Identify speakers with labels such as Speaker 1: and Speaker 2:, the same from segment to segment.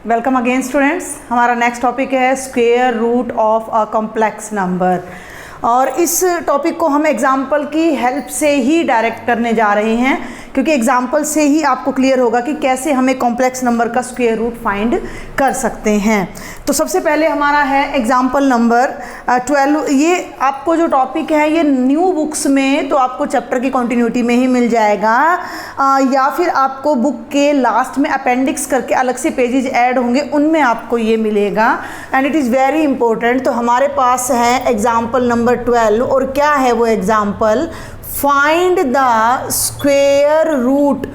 Speaker 1: Welcome again students. हमारा next topic है square root of a complex number, और इस टॉपिक को हम एग्जाम्पल की हेल्प से ही डायरेक्ट करने जा रहे हैं, क्योंकि एग्जाम्पल से ही आपको क्लियर होगा कि कैसे हमें कॉम्प्लेक्स नंबर का स्क्वायर रूट फाइंड कर सकते हैं। तो सबसे पहले हमारा है एग्जाम्पल नंबर 12। ये आपको जो टॉपिक है ये न्यू बुक्स में तो आपको चैप्टर की कंटिन्यूटी में ही मिल जाएगा, या फिर आपको बुक के लास्ट में अपेंडिक्स करके अलग से पेजेस ऐड होंगे, उनमें आपको ये मिलेगा। And it is very important. तो हमारे पास है एग्जाम्पल नंबर 12, और क्या है वो example? Find the square root,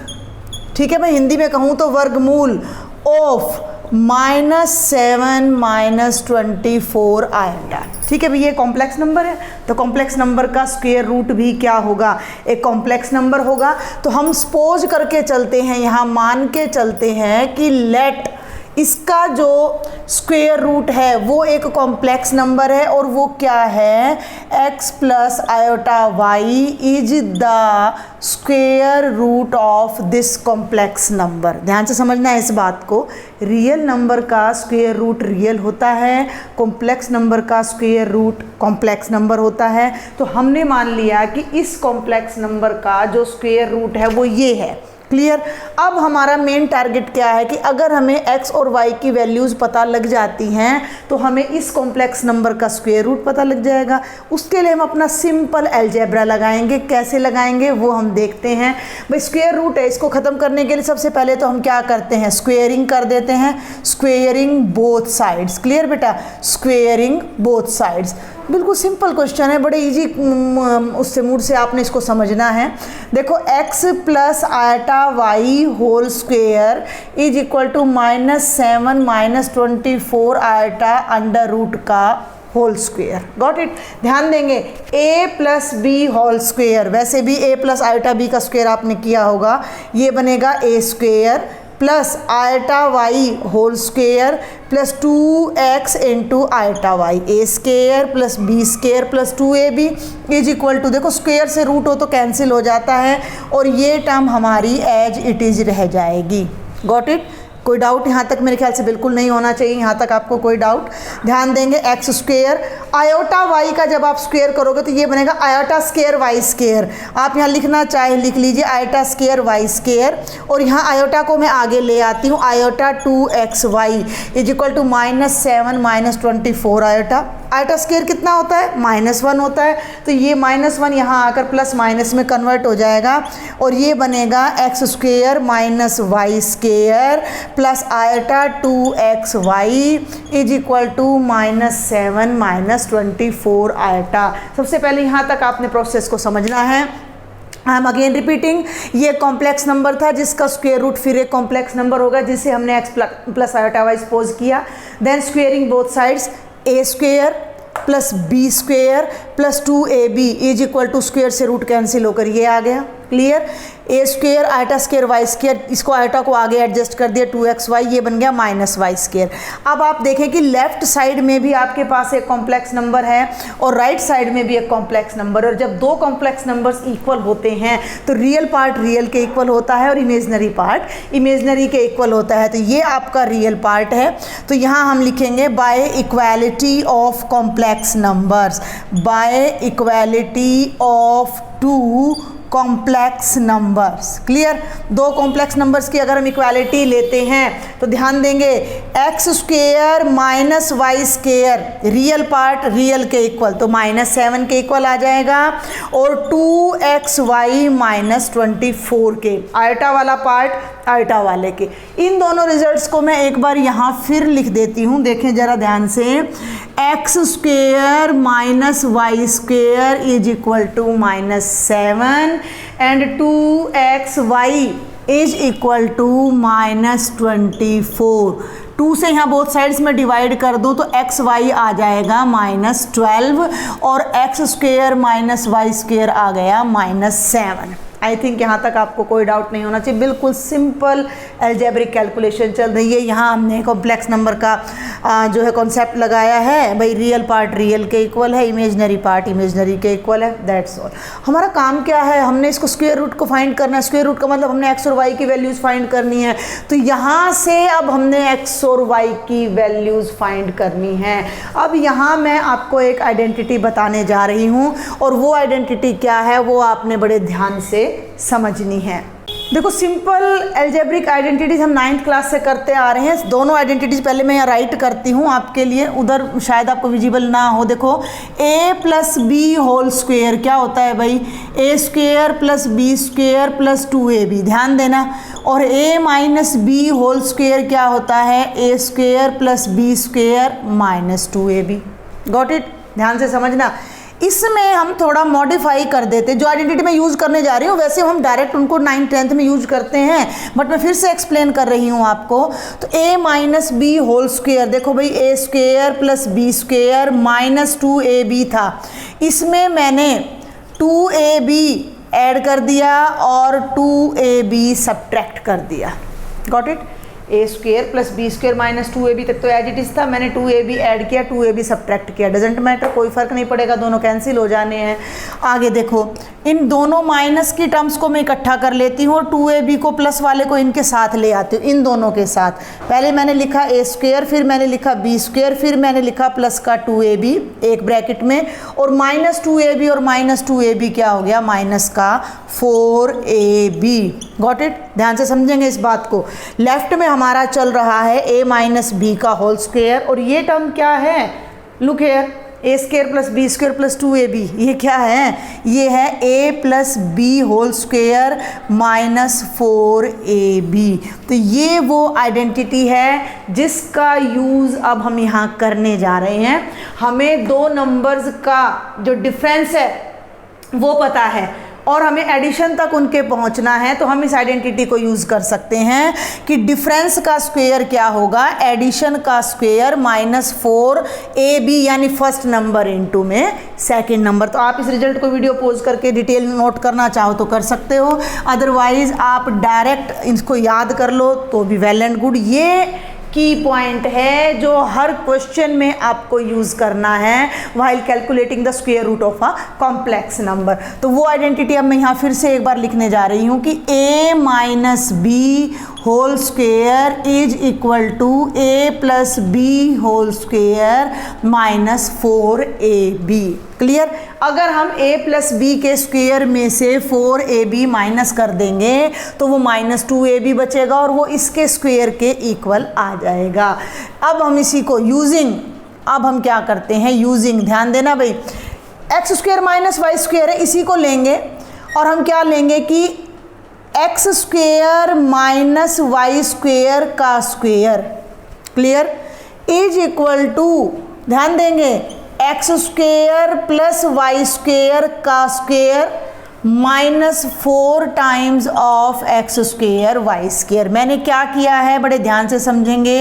Speaker 1: ठीक है, मैं हिंदी में कहूँ तो वर्गमूल ऑफ -7 -24 आएगा। ठीक है भाई, ये कॉम्प्लेक्स नंबर है, तो कॉम्प्लेक्स नंबर का स्क्वायर रूट भी क्या होगा? एक कॉम्प्लेक्स नंबर होगा। तो हम सपोज करके चलते हैं, यहाँ मान के चलते हैं कि लेट इसका जो स्क्वायर रूट है वो एक कॉम्प्लेक्स नंबर है, और वो क्या है? x plus iota Y is the square root of this complex number. ध्यान से समझना है इस बात को। रियल नंबर का स्क्वायर रूट रियल होता है, कॉम्प्लेक्स नंबर का स्क्वायर रूट कॉम्प्लेक्स नंबर होता है। तो हमने मान लिया कि इस कॉम्प्लेक्स नंबर का जो स्क्वायर रूट है वो ये है। क्लियर? अब हमारा मेन टारगेट क्या है कि अगर हमें x और y की वैल्यूज़ पता लग जाती हैं तो हमें इस कॉम्प्लेक्स नंबर का स्क्वायर रूट पता लग जाएगा। उसके लिए हम अपना सिंपल अलजेब्रा लगाएंगे। कैसे लगाएंगे वो हम देखते हैं। भाई स्क्वायर रूट है, इसको ख़त्म करने के लिए सबसे पहले तो हम क्या करते हैं? स्क्वेयरिंग कर देते हैं, स्क्वेयरिंग बोथ साइड्स। क्लियर बेटा? स्क्वेयरिंग बोथ साइड्स, बिल्कुल सिंपल क्वेश्चन है, बड़े इजी उससे मूड से आपने इसको समझना है। देखो x plus iota y whole square is equal to -7 -24 iota under root का होल स्क्वेयर। Got it? ध्यान देंगे, a plus B whole square, वैसे भी a प्लस आयटा b का स्क्वेयर आपने किया होगा, ये बनेगा a square plus iota Y whole square plus 2x into iota Y, A square plus B square plus 2ab is equal to, देखो square से रूट हो तो कैंसिल हो जाता है, और ये टर्म हमारी एज इट इज़ रह जाएगी। Got it? कोई डाउट यहाँ तक? मेरे ख्याल से बिल्कुल नहीं होना चाहिए यहाँ तक आपको कोई डाउट। ध्यान देंगे, एक्स स्क्वेयर आयोटा वाई का जब आप स्क्वेयर करोगे तो ये बनेगा आयोटा स्क्वेयर वाई स्क्वेयर। आप यहाँ लिखना चाहे लिख लीजिए आयोटा स्क्वेयर वाई स्क्वेयर, और यहाँ आयोटा को मैं आगे ले आती हूँ, iota 2xy is equal to -7 -24 iota. Iota square कितना होता है? -1 होता है, तो ये -1 यहाँ आकर प्लस माइनस में कन्वर्ट हो जाएगा, और ये बनेगा x square minus Y square plus iota 2xy is equal to -7 -24 iota. सबसे पहले यहाँ तक आपने प्रोसेस को समझना है। आई एम अगेन रिपीटिंग, ये कॉम्प्लेक्स नंबर था जिसका स्क्वायर रूट फिर एक कॉम्प्लेक्स नंबर होगा जिसे हमने x plus iota Y suppose किया। Then squaring both sides, a square plus b square plus 2ab is equal to square से रूट कैंसिल होकर ये आ गया। Clear? A square iota square Y square, इसको आयटा को आगे एडजस्ट कर दिया 2xy, ये बन गया -y स्क्वेयर। अब आप देखें कि लेफ्ट साइड में भी आपके पास एक कॉम्प्लेक्स नंबर है और राइट साइड में भी एक कॉम्प्लेक्स नंबर, और जब दो कॉम्प्लेक्स नंबर्स इक्वल होते हैं तो रियल पार्ट रियल के इक्वल होता है और इमेजनरी पार्ट इमेजनरी के इक्वल होता है। तो ये आपका रियल पार्ट है। तो यहाँ हम लिखेंगे by equality of complex numbers, by equality of two complex numbers. Clear? दो कॉम्प्लेक्स नंबर्स की अगर हम इक्वालिटी लेते हैं तो ध्यान देंगे, x square minus Y square, real part real के इक्वल, तो -7 के इक्वल आ जाएगा, और 2xy -24 के, आयटा वाला पार्ट आयटा वाले के। इन दोनों रिजल्ट्स को मैं एक बार यहाँ फिर लिख देती हूँ, देखें ज़रा ध्यान से। X square minus Y square is equal to -7 and 2xy is equal to -24। 2 से यहाँ बोथ साइड्स में डिवाइड कर दूँ तो xy आ जाएगा -12, और X square minus Y square आ गया -7। आई थिंक यहाँ तक आपको कोई डाउट नहीं होना चाहिए। बिल्कुल सिंपल अलजेब्रिक कैलकुलेशन चल रही है। यहाँ हमने कॉम्प्लेक्स नंबर का जो है कॉन्सेप्ट लगाया है, भाई रियल पार्ट रियल के इक्वल है, इमेजनरी पार्ट इमेजनरी के इक्वल है, दैट्स ऑल। हमारा काम क्या है, हमने इसको स्क्वायर रूट को फाइंड करना है। स्क्वायर रूट का मतलब हमने एक्स और वाई की वैल्यूज़ फाइंड करनी है। तो यहाँ से अब हमने एक्स और वाई की वैल्यूज़ फाइंड करनी है। अब यहाँ मैं आपको एक आइडेंटिटी बताने जा रही हूँ और वो आइडेंटिटी क्या है वो आपने बड़े ध्यान से समझनी है। देखो सिंपल अलजेब्रिक आइडेंटिटीज हम 9th क्लास से करते आ रहे हैं। दोनों आइडेंटिटीज पहले मैं यहाँ राइट करती हूँ आपके लिए, उधर शायद आपको विजिबल ना हो। देखो a plus B whole square क्या होता है भाई, a square plus B square plus 2ab, ध्यान देना। और a minus B whole square क्या होता है, a square plus B square minus 2ab। Got it, ध्यान से समझना। इसमें हम थोड़ा मॉडिफाई कर देते, जो आइडेंटिटी मैं यूज़ करने जा रही हूँ वैसे हम डायरेक्ट उनको 9th 10th में यूज करते हैं, बट मैं फिर से एक्सप्लेन कर रही हूँ आपको। तो a minus B whole square, देखो भाई a square plus B square minus 2ab था, इसमें मैंने 2ab ऐड कर दिया और 2ab सब्ट्रैक्ट कर दिया। Got it, A square plus B square minus 2ab तक तो एज इट इज था, मैंने 2ab ऐड किया, 2ab सब्ट्रैक्ट किया, डजेंट मैटर, कोई फर्क नहीं पड़ेगा, दोनों कैंसिल हो जाने हैं। आगे देखो इन दोनों माइनस की टर्म्स को मैं इकट्ठा कर लेती हूँ और 2ab को प्लस वाले को इनके साथ ले आती हूँ, इन दोनों के साथ। पहले मैंने लिखा ए स्क्वेयर, फिर मैंने लिखा बी स्क्वेयर, फिर मैंने लिखा प्लस का 2ab एक ब्रैकेट में, और माइनस 2ab और माइनस 2ab क्या हो गया, माइनस का 4ab। गॉट इट, ध्यान से समझेंगे इस बात को। लेफ्ट में हमारा चल रहा है a माइनस बी का होल स्क्वेयर, और ये टर्म क्या है, look here, A square plus B square plus 2ab, ये क्या है, ये है a plus B whole square minus 4ab। तो ये वो आइडेंटिटी है जिसका यूज़ अब हम यहाँ करने जा रहे हैं। हमें दो नंबर्स का जो डिफरेंस है वो पता है और हमें एडिशन तक उनके पहुंचना है, तो हम इस आइडेंटिटी को यूज़ कर सकते हैं कि डिफरेंस का स्क्वायर क्या होगा, एडिशन का स्क्वायर माइनस 4ab, यानी फर्स्ट नंबर इनटू में सेकंड नंबर। तो आप इस रिजल्ट को वीडियो पॉज करके डिटेल नोट करना चाहो तो कर सकते हो, अदरवाइज आप डायरेक्ट इसको याद कर लो तो भी वेल एंड गुड। ये की पॉइंट है जो हर क्वेश्चन में आपको यूज़ करना है while calculating the square root of a complex number. तो वो आइडेंटिटी अब मैं यहाँ फिर से एक बार लिखने जा रही हूँ कि a minus B whole square is equal to a plus B whole square minus 4ab। Clear, अगर हम a प्लस बी के स्क्वेयर में से 4ab माइनस कर देंगे तो वो माइनस 2ab बचेगा और वो इसके स्क्वेयर के इक्वल आ जाएगा। अब हम इसी को यूजिंग, अब हम क्या करते हैं, यूजिंग, ध्यान देना भाई, x square minus Y square है, इसी को लेंगे और हम क्या लेंगे कि x square minus Y square का square, clear, is equal to, ध्यान देंगे, x square plus Y square का square minus 4 times of x square Y square. मैंने क्या किया है, बड़े ध्यान से समझेंगे,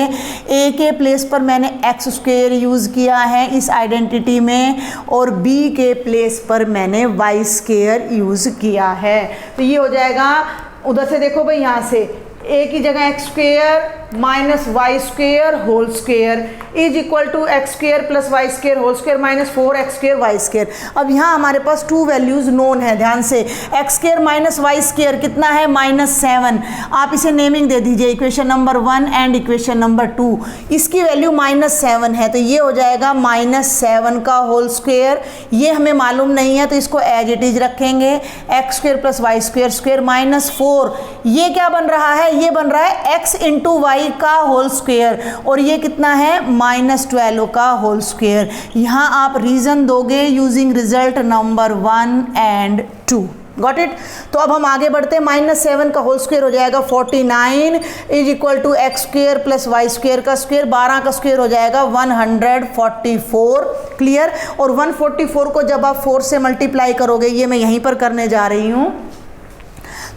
Speaker 1: ए के प्लेस पर मैंने एक्स स्क्वेयर यूज़ किया है इस आइडेंटिटी में और बी के प्लेस पर मैंने वाई स्क्वेयर यूज़ किया है। तो ये हो जाएगा, उधर से देखो भाई, यहाँ से ए की जगह X square minus Y square whole square is equal to x square plus Y square whole square minus 4x square Y square. अब यहाँ हमारे पास 2 वैल्यूज़ नोन है, ध्यान से, X square minus Y square कितना है, -7। आप इसे नेमिंग दे दीजिए, equation number 1 and equation number 2, इसकी वैल्यू -7 है, तो ये हो जाएगा -7 का होल स्क्वेयर। ये हमें मालूम नहीं है तो इसको एज इट इज रखेंगे, X square plus Y square square -4, ये क्या बन रहा है, ये बन रहा है x इंटू वाई का होल स्क्वेयर और ये कितना है, -12 का होल स्क्वेयर। यहाँ आप रीजन दोगे using result number 1 and 2। Got it. तो अब हम आगे बढ़ते हैं, -7 का होल स्क्वेयर हो जाएगा 49 is equal to x square plus Y square का स्क्वेयर, 12 का स्क्वेयर हो जाएगा 144। क्लियर, और 144 को जब आप 4 से मल्टीप्लाई करोगे, ये मैं यहीं पर करने जा रही हूँ,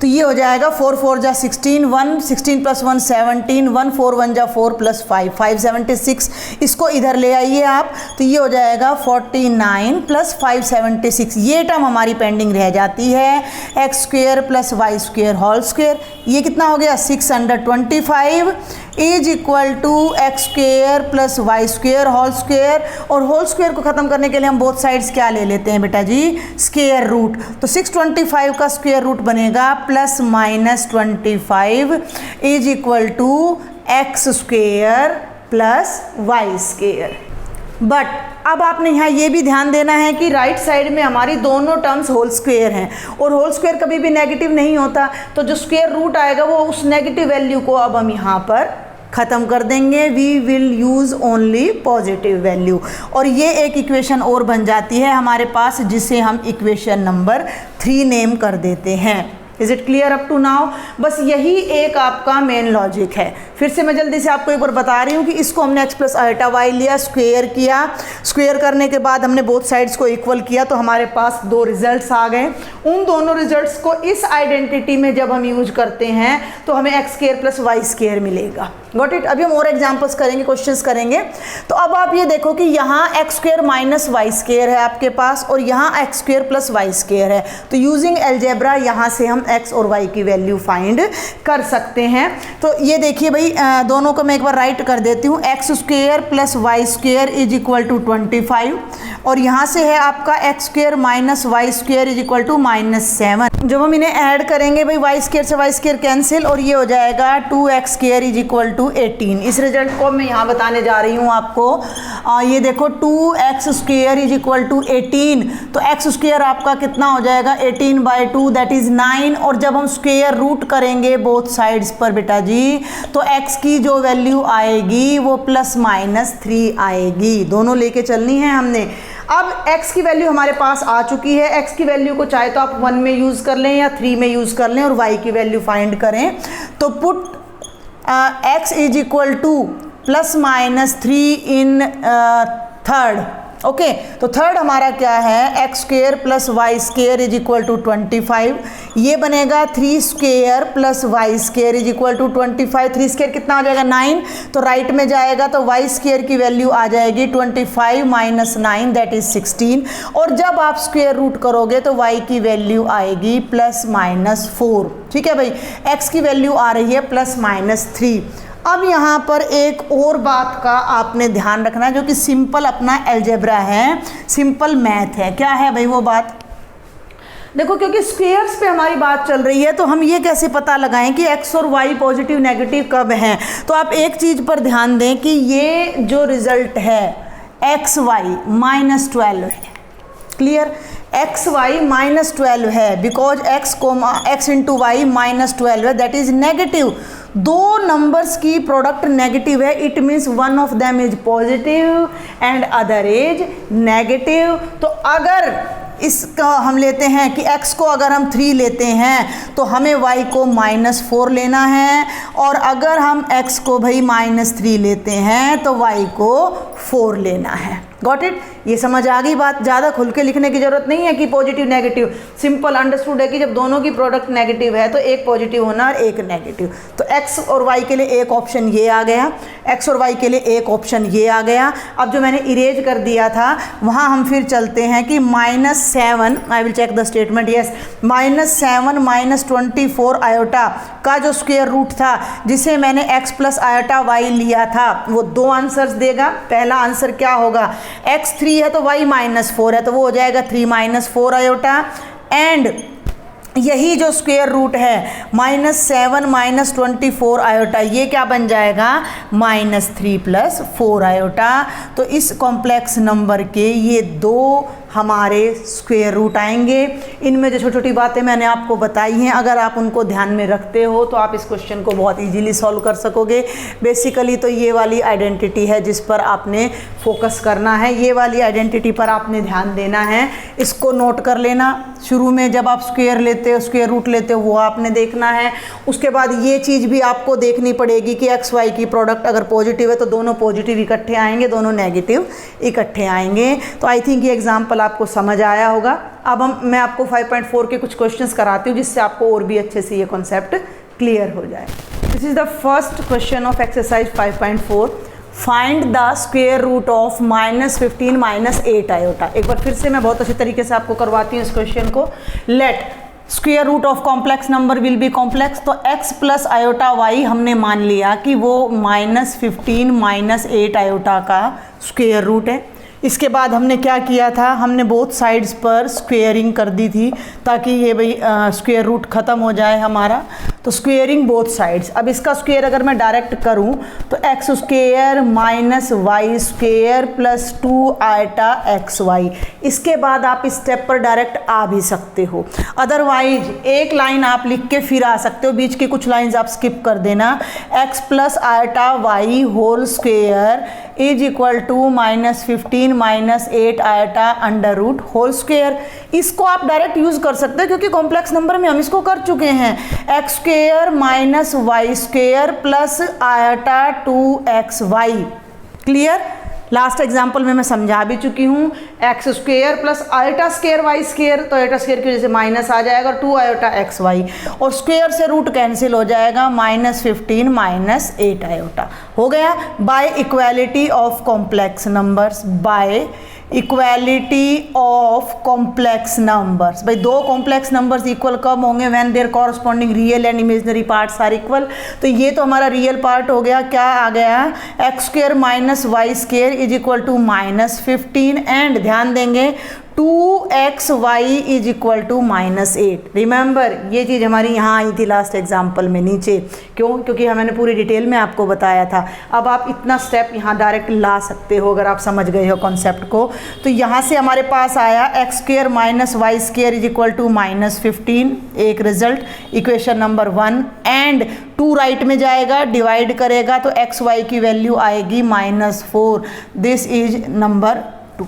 Speaker 1: तो ये हो जाएगा 4 4 जा 16, 1 16 + 1 17, 1 4 1 जा 4 + 5 576। इसको इधर ले आइए आप, तो ये हो जाएगा 49 + 576। ये टर्म हमारी पेंडिंग रह जाती है, x² + y² होल स्क्वायर। ये कितना हो गया 625 is equal to x² + y² whole square. और होल स्क्वायर को ख़त्म करने के लिए हम बोथ साइड्स क्या ले लेते हैं बेटा जी, स्क्वायर रूट। तो 625 का स्क्वायर रूट बनेगा +-25 is equal to x² + y²। But अब आपने यहाँ ये भी ध्यान देना है कि राइट साइड में हमारी दोनों टर्म्स होल स्क्वायर हैं, और होल स्क्वायर कभी भी नेगेटिव नहीं होता, तो जो स्क्वायर रूट आएगा वो उस नेगेटिव वैल्यू को अब हम यहाँ पर ख़त्म कर देंगे। We will use only positive value, और ये एक इक्वेशन और बन जाती है हमारे पास, जिसे हम इक्वेशन नंबर 3 नेम कर देते हैं। Is it clear up to now? बस यही एक आपका मेन लॉजिक है। फिर से मैं जल्दी से आपको एक बार बता रही हूँ कि इसको हमने x + i लिया, स्क्वेयर किया, स्क्वेयर करने के बाद हमने बोथ साइड्स को इक्वल किया, तो हमारे पास 2 रिजल्ट्स आ गए। उन दोनों रिजल्ट्स को इस आइडेंटिटी में जब हम यूज करते हैं तो हमें x² + y² मिलेगा। Got it? अभी हम और एग्जाम्पल्स करेंगे, क्वेश्चंस करेंगे। तो अब आप ये देखो कि यहाँ x² - y² है आपके पास, और यहाँ x² + y² है। तो यूजिंग अलजेब्रा यहाँ से हम x और y की वैल्यू फाइंड कर सकते हैं। तो ये देखिए भाई, दोनों को मैं एक बार राइट कर देती हूँ। x² + y² is equal to 25, और यहाँ से है आपका x² - y² is equal to -7। जब हम इन्हें ऐड करेंगे भाई, y² से y² कैंसिल, और ये हो जाएगा 2x² इज इक्वल टू 18। इस रिजल्ट को मैं यहाँ बताने जा रही हूँ आपको। ये देखो 2x² इज इक्वल टू 18, तो x² आपका कितना हो जाएगा 18/2 दैट इज़ 9। और जब हम स्क्वायर रूट करेंगे बोथ साइड्स पर बेटा जी, तो x की जो वैल्यू आएगी वो +-3 आएगी। दोनों लेके चलनी है हमने। अब x की वैल्यू हमारे पास आ चुकी है। x की वैल्यू को चाहे तो आप 1 में यूज़ कर लें या 3 में यूज़ कर लें, और y की वैल्यू फाइंड करें। तो put x is equal to +-3 in third. Okay, तो थर्ड हमारा क्या है, x² + y² is equal to 25। ये बनेगा 3² + y² इज इक्वल टू 25। 3² कितना आ जाएगा 9, तो राइट में जाएगा तो y² की वैल्यू आ जाएगी 25 - 9 दैट इज 16। और जब आप स्क्वायर रूट करोगे तो y की वैल्यू आएगी +-4। ठीक है भाई, x की वैल्यू आ रही है +-3। अब यहाँ पर एक और बात का आपने ध्यान रखना है, जो कि सिंपल अपना अलजेब्रा है, सिंपल मैथ है। क्या है भाई वो बात? देखो, क्योंकि स्क्वेयर्स पे हमारी बात चल रही है, तो हम ये कैसे पता लगाएं कि x और y पॉजिटिव नेगेटिव कब हैं? तो आप एक चीज़ पर ध्यान दें कि ये जो रिजल्ट है xy -12 है। क्लियर? xy -12 है, बिकॉज x × y -12 है, दैट इज नेगेटिव। दो नंबर्स की प्रोडक्ट नेगेटिव है, it means one of them is positive and other is negative. तो अगर इसका हम लेते हैं कि x को अगर हम 3 लेते हैं तो हमें y को -4 लेना है, और अगर हम x को भाई -3 लेते हैं तो y को 4 लेना है। Got it? ये समझ आ गई बात? ज़्यादा खुल के लिखने की ज़रूरत नहीं है कि पॉजिटिव नेगेटिव, सिंपल अंडरस्टूड है कि जब दोनों की प्रोडक्ट नेगेटिव है तो एक पॉजिटिव होना और एक नेगेटिव। तो x और y के लिए एक ऑप्शन ये आ गया, x और y के लिए एक ऑप्शन ये आ गया। अब जो मैंने इरेज कर दिया था वहाँ हम फिर चलते हैं कि -7, I will check the statement, yes, -7 - 24 iota का जो स्क्वायर रूट था, जिसे मैंने x + i y लिया था, वो 2 आंसर्स देगा। पहला आंसर क्या होगा, x 3 है तो y -4 है, तो वो हो जाएगा 3 - 4 आयोटा। एंड यही जो स्क्वायर रूट है -7 - 24 आयोटा, ये क्या बन जाएगा -3 + 4 आयोटा। तो इस कॉम्प्लेक्स नंबर के ये 2 हमारे स्क्वायर रूट आएंगे। इनमें जो छोटी छोटी बातें मैंने आपको बताई हैं, अगर आप उनको ध्यान में रखते हो तो आप इस क्वेश्चन को बहुत इजीली सॉल्व कर सकोगे। बेसिकली तो ये वाली आइडेंटिटी है जिस पर आपने फोकस करना है, ये वाली आइडेंटिटी पर आपने ध्यान देना है। इसको नोट कर लेना, शुरू में जब आप स्क्वायर लेते हो, स्क्वायर रूट लेते हो, वो आपने देखना है। उसके बाद ये चीज़ भी आपको देखनी पड़ेगी कि एक्स वाई की प्रोडक्ट अगर पॉजिटिव है तो दोनों पॉजिटिव इकट्ठे आएंगे, दोनों नेगेटिव इकट्ठे आएंगे। तो आई थिंक ये एग्जाम्पल एग्जाम्पल आपको समझ आया होगा। अब मैं आपको 5.4 के कुछ क्वेश्चंस कराती हूँ जिससे आपको और भी अच्छे से ये कॉन्सेप्ट क्लियर हो जाए। This is the first question of exercise 5.4। Find the square root of -15 -8 iota. एक बार फिर से मैं बहुत अच्छे तरीके से आपको करवाती हूँ इस क्वेश्चन को। Let square root of complex number will be complex, तो x प्लस आयोटा y हमने मान लिया कि वो -15 -8 आयोटा का स्क्वायर रूट है। इसके बाद हमने क्या किया था, हमने बोथ साइड्स पर स्क्वेयरिंग कर दी थी ताकि ये भाई स्क्वेयर रूट ख़त्म हो जाए हमारा, तो स्क्वेयरिंग बोथ साइड्स। अब इसका स्क्वेयर अगर मैं डायरेक्ट करूं तो x square minus Y square plus 2 iota x y. इसके बाद आप इस स्टेप पर डायरेक्ट आ भी सकते हो, अदरवाइज एक लाइन आप लिख के फिर आ सकते हो, बीच की कुछ लाइंस आप स्किप कर देना। X plus iota Y whole square is equal to -15 -8 iota under root whole square. इसको आप डायरेक्ट यूज कर सकते हैं क्योंकि कॉम्प्लेक्स नंबर में हम इसको कर चुके हैं। X square minus Y square plus iota 2xy। Clear? Last example में मैं समझा भी चुकी हूँ। X square plus iota square Y square, तो आयोटा स्क्वेयर की वजह से माइनस आ जाएगा, 2 आयोटा एक्स वाई, और स्क्वेयर से रूट कैंसिल हो जाएगा, -15 -8 आयोटा हो गया। By equality of complex numbers, by equality of complex numbers. भाई दो कॉम्प्लेक्स नंबर्स इक्वल कब होंगे? When there corresponding real and imaginary parts are equal. तो ये तो हमारा रियल पार्ट हो गया, क्या आ गया? X square minus Y square is equal to -15 and ध्यान देंगे 2xy is equal to -8। Remember ये चीज़ हमारी यहाँ आई थी लास्ट एग्जाम्पल में नीचे, क्यों? क्योंकि मैंने पूरी डिटेल में आपको बताया था। अब आप इतना स्टेप यहाँ डायरेक्ट ला सकते हो अगर आप समझ गए हो कॉन्सेप्ट को। तो यहाँ से हमारे पास आया x square minus Y square is equal to -15, एक result equation number 1, and 2 right में जाएगा, डिवाइड करेगा तो एक्स वाई की वैल्यू आएगी -4। This is number 2।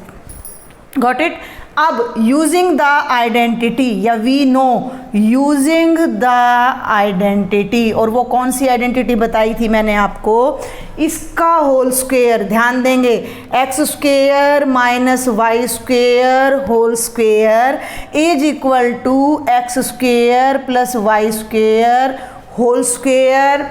Speaker 1: Got it? अब यूजिंग द आइडेंटिटी, या we know using the identity, और वो कौन सी आइडेंटिटी बताई थी मैंने आपको? इसका होल स्क्वेयर। ध्यान देंगे x square minus Y square whole square is equal to x square plus Y square whole square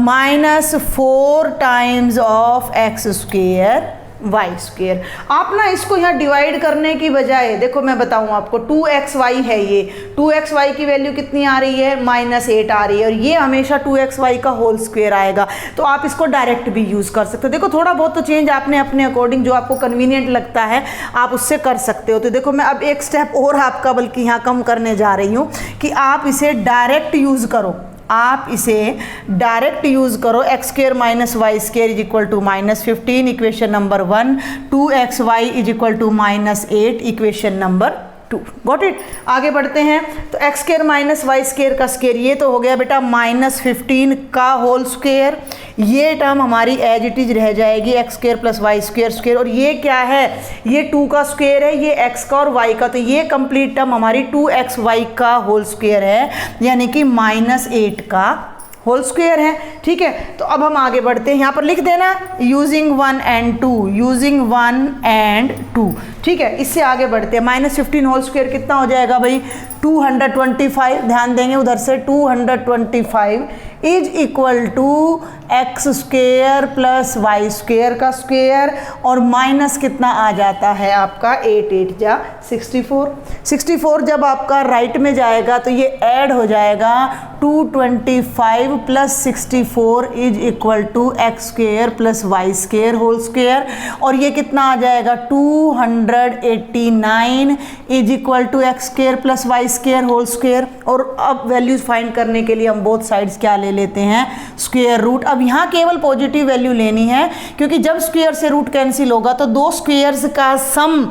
Speaker 1: -4 times of x square Y square. आप ना इसको यहाँ डिवाइड करने की बजाय, देखो मैं बताऊँ आपको, 2xy है ये, 2xy की वैल्यू कितनी आ रही है? -8 आ रही है, और ये हमेशा 2xy का होल स्क्वेयर आएगा। तो आप इसको डायरेक्ट भी यूज़ कर सकते हो। देखो थोड़ा बहुत तो चेंज आपने अपने अकॉर्डिंग जो आपको कन्वीनियंट लगता है आप उससे कर सकते हो। तो देखो मैं अब एक स्टेप और आपका बल्कि यहाँ कम करने जा रही हूँ कि आप इसे डायरेक्ट यूज़ करो, आप इसे डायरेक्ट यूज करो। X square minus Y square is equal to -15 equation number 1, 2xy is equal to -8 equation number 2। Got it? आगे बढ़ते हैं। तो x square minus Y square का स्क्वेयर ये तो हो गया बेटा -15 का होल स्क्वेयर। ये टर्म हमारी एज इट इज रह जाएगी x square plus Y square square, और ये क्या है? ये 2 का स्क्वेयर है, ये x का और y का, तो ये कंप्लीट टर्म हमारी 2xy का होल स्क्वेयर है, यानी कि -8 का होल स्क्वेयर है। ठीक है, तो अब हम आगे बढ़ते हैं। यहाँ पर लिख देना यूजिंग 1 and 2, यूजिंग 1 and 2। ठीक है, इससे आगे बढ़ते हैं। -15 होल स्क्वेयर कितना हो जाएगा भाई? 225। ध्यान देंगे उधर से, 225 is equal to x square plus Y square का स्क्वेयर, और माइनस कितना आ जाता है आपका? 8 8 जा 64। 64 जब आपका राइट में जाएगा तो ये ऐड हो जाएगा, 225 plus 64 is equal to x square plus Y square whole square, और ये कितना आ जाएगा? 289 is equal to x square plus Y square whole square. और अब वैल्यूज फाइंड करने के लिए हम बोथ साइड्स क्या ले लेते हैं? Square root. अब यहाँ केवल पॉजिटिव वैल्यू लेनी है, क्योंकि जब स्क्वेयर से रूट कैंसिल होगा तो दो स्क्वेयर्स का सम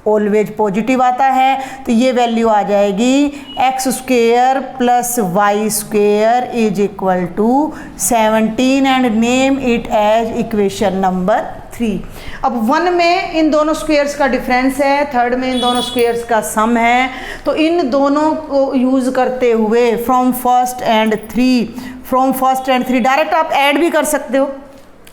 Speaker 1: ऑलवेज पॉजिटिव आता है। तो ये वैल्यू आ जाएगी x square plus Y square is equal to 17, and name it as equation number 3। अब 1 में इन दोनों स्क्वेयर्स का डिफरेंस है, 3rd में इन दोनों स्क्वेयर्स का सम है। तो इन दोनों को यूज करते हुए फ्रॉम फर्स्ट एंड 3 डायरेक्ट आप ऐड भी कर सकते हो।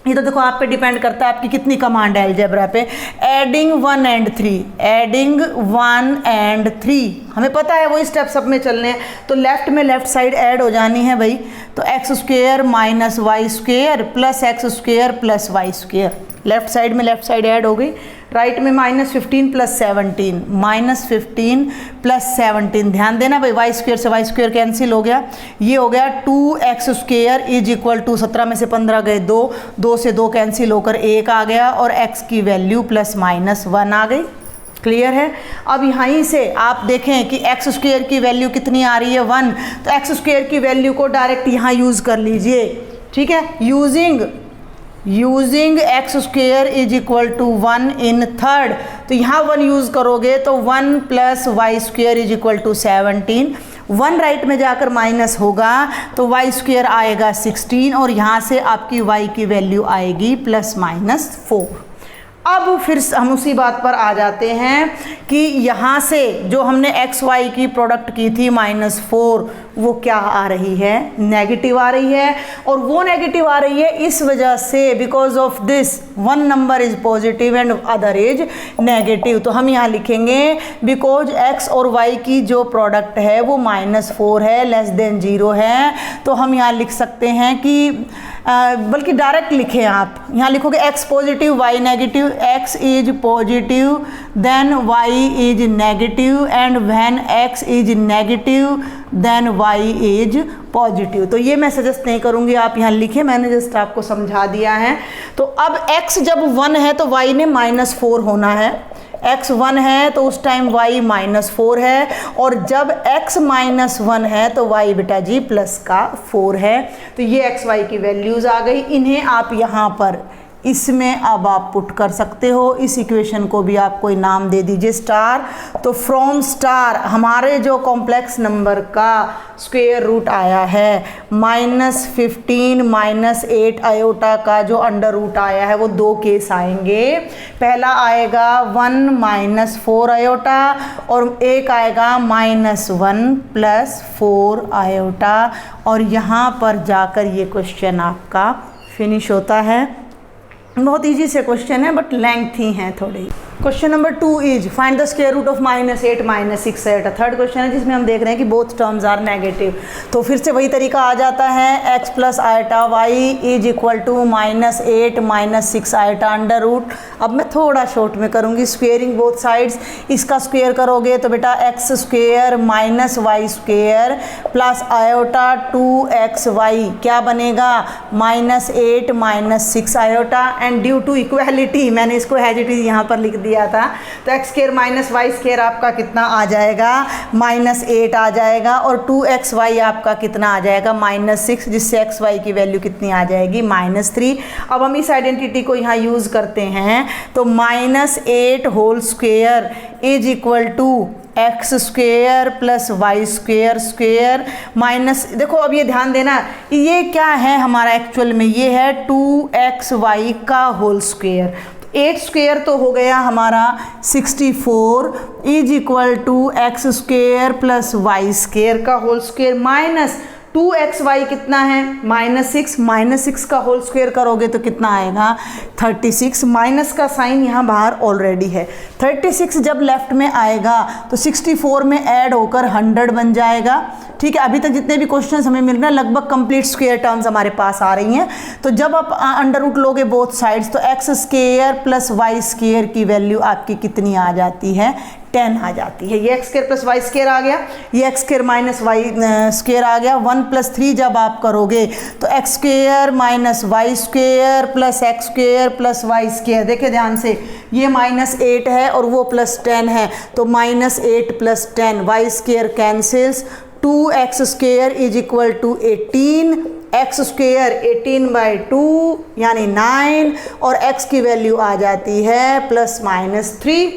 Speaker 1: ये तो देखो आप पे डिपेंड करता है आपकी कितनी कमांड है अलजेब्रा पे। एडिंग 1 and 3, एडिंग 1 and 3 हमें पता है वही स्टेप सब में चलने हैं, तो लेफ्ट में लेफ्ट साइड ऐड हो जानी है भाई। तो x square minus Y square plus x square plus Y square, left side में लेफ्ट साइड ऐड हो गई। राइट में -15 प्लस 17, -15 प्लस 17, ध्यान देना भाई वाई स्क्वेयर से वाई स्क्वेयर कैंसिल हो गया, ये हो गया 2x square is equal to 17 में से 15 गए 2, 2 से 2 कैंसिल होकर 1 आ गया और x की वैल्यू +-1 आ गई। क्लियर है। अब यहीं से आप देखें कि एक्स स्क्वेयर की वैल्यू कितनी आ रही है 1, तो एक्स स्क्वेयर की वैल्यू को डायरेक्ट यहाँ यूज़ कर लीजिए, ठीक है। Using x square is equal to 1 in third, तो यहाँ 1 यूज़ करोगे तो 1 plus Y square is equal to 17, 1 right में जाकर माइनस होगा तो वाई स्क्वेयर आएगा 16 और यहाँ से आपकी वाई की वैल्यू आएगी +-4। अब फिर हम उसी बात पर आ जाते हैं कि यहाँ से जो हमने एक्स वाई की प्रोडक्ट की थी -4, वो क्या आ रही है, नेगेटिव आ रही है। और वो नेगेटिव आ रही है इस वजह से because of this one number is positive and other is negative. तो हम यहाँ लिखेंगे बिकॉज एक्स और वाई की जो प्रोडक्ट है वो -4 है, <0 है, तो हम यहाँ लिख सकते हैं कि बल्कि डायरेक्ट लिखें आप, यहाँ लिखोगे x positive y negative, x is positive then y is negative and when x is negative then y is positive. तो ये मैं सजेस्ट नहीं करूँगी आप यहाँ लिखें, मैंने जस्ट आपको समझा दिया है। तो अब x जब 1 है तो y ने -4 होना है, x 1 है तो उस टाइम y -4 है, और जब x -1 है तो y बेटा जी +4 है। तो ये x y की वैल्यूज़ आ गई, इन्हें आप यहाँ पर इसमें अब आप पुट कर सकते हो। इस इक्वेशन को भी आप कोई नाम दे दीजिए स्टार। तो फ्रॉम स्टार हमारे जो कॉम्प्लेक्स नंबर का स्क्वायर रूट आया है -15 -8 आयोटा का जो अंडर रूट आया है वो 2 केस आएंगे। पहला आएगा 1 -4 आयोटा और एक आएगा -1 + 4 आयोटा, और यहाँ पर जाकर ये क्वेश्चन आपका फिनिश होता है। बहुत इजी से क्वेश्चन है बट लेंथी हैं थोड़ी। Question number 2 is find the square root of -8 -6 iota. Third question है जिसमें हम देख रहे हैं कि बोथ टर्म्स आर नेगेटिव। तो फिर से वही तरीका आ जाता है, x + iota y is equal to -8 -6 iota under root. अब मैं थोड़ा शॉर्ट में करूँगी, स्क्वेयरिंग बोथ साइड्स। इसका स्क्वेयर करोगे तो बेटा x square -y square plus iota 2xy क्या बनेगा -8 -6 iota. And due to equality मैंने इसको एज इट इज यहाँ पर लिख दिया था, तो x स्क्वायर -y स्क्वायर आपका कितना आ जाएगा -8 आ जाएगा, और 2xy आपका कितना आ जाएगा -6, जिससे xy की वैल्यू कितनी आ जाएगी -3। अब हम इस आइडेंटिटी को यहाँ यूज़ करते हैं, तो -8 whole square is equal to x square plus Y square square minus, देखो अब ये ध्यान देना ये क्या है हमारा एक्चुअल में, ये है 2xy का होल स्क्वेयर। 8 स्क्वेयर तो हो गया हमारा 64 is equal to x square plus Y square का होल स्क्वेयर माइनस 2xy कितना है -6 का होल स्क्वेयर करोगे तो कितना आएगा 36। माइनस का साइन यहाँ बाहर ऑलरेडी है। 36 जब लेफ्ट में आएगा तो 64 में ऐड होकर 100 बन जाएगा। ठीक है, अभी तक जितने भी क्वेश्चंस हमें मिल रहे हैं लगभग कंप्लीट स्क्वायर टर्म्स हमारे पास आ रही हैं। तो जब आप अंडर रूट लोगे बोथ साइड्स तो x square plus y square की वैल्यू आपकी कितनी आ जाती है 10 आ जाती है। ये x square plus y square आ गया, ये x square minus y square आ गया। 1 + 3 जब आप करोगे तो x square minus y square plus x square plus y square, देखिए ध्यान से ये -8 है और वो +10 है, तो -8 + 10 y square cancels, 2x square is equal to 18, x square 18/2 यानी 9, और x की वैल्यू आ जाती है ±3।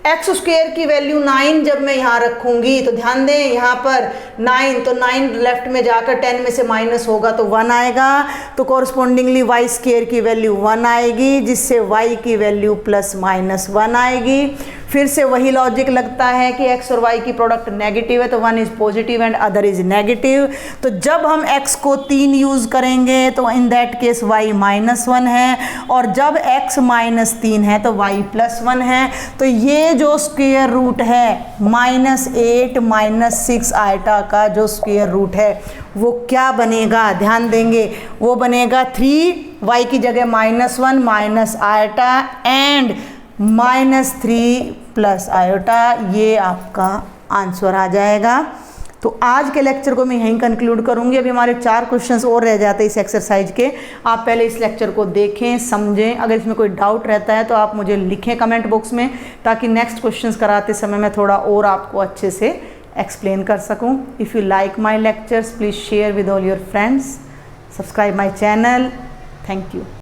Speaker 1: एक्स स्क्वायर की वैल्यू 9 जब मैं यहाँ रखूँगी तो ध्यान दें यहाँ पर 9, तो 9 लेफ्ट में जाकर 10 में से माइनस होगा तो 1 आएगा, तो कॉरस्पॉन्डिंगली वाई स्क्वायर की वैल्यू 1 आएगी, जिससे y की वैल्यू +-1 आएगी। फिर से वही लॉजिक लगता है कि x और y की प्रोडक्ट नेगेटिव है तो one is positive and other is negative. तो जब हम x को 3 यूज़ करेंगे तो इन दैट केस y -1 है, और जब x -3 है तो y +1 है। तो ये जो स्क्वायर रूट है -8 -6 आयटा का जो स्क्वायर रूट है वो क्या बनेगा, ध्यान देंगे, वो बनेगा 3y की जगह -1 minus eta and -3 plus iota. ये आपका आंसर आ जाएगा। तो आज के लेक्चर को मैं यहीं कंक्लूड करूंगी। अभी हमारे 4 क्वेश्चंस और रह जाते हैं इस एक्सरसाइज के। आप पहले इस लेक्चर को देखें, समझें। अगर इसमें कोई डाउट रहता है तो आप मुझे लिखें कमेंट बॉक्स में, ताकि नेक्स्ट क्वेश्चंस कराते समय मैं थोड़ा और आपको अच्छे से एक्सप्लेन कर सकूं। If you like my lectures please share with all your friends, subscribe my channel. Thank you.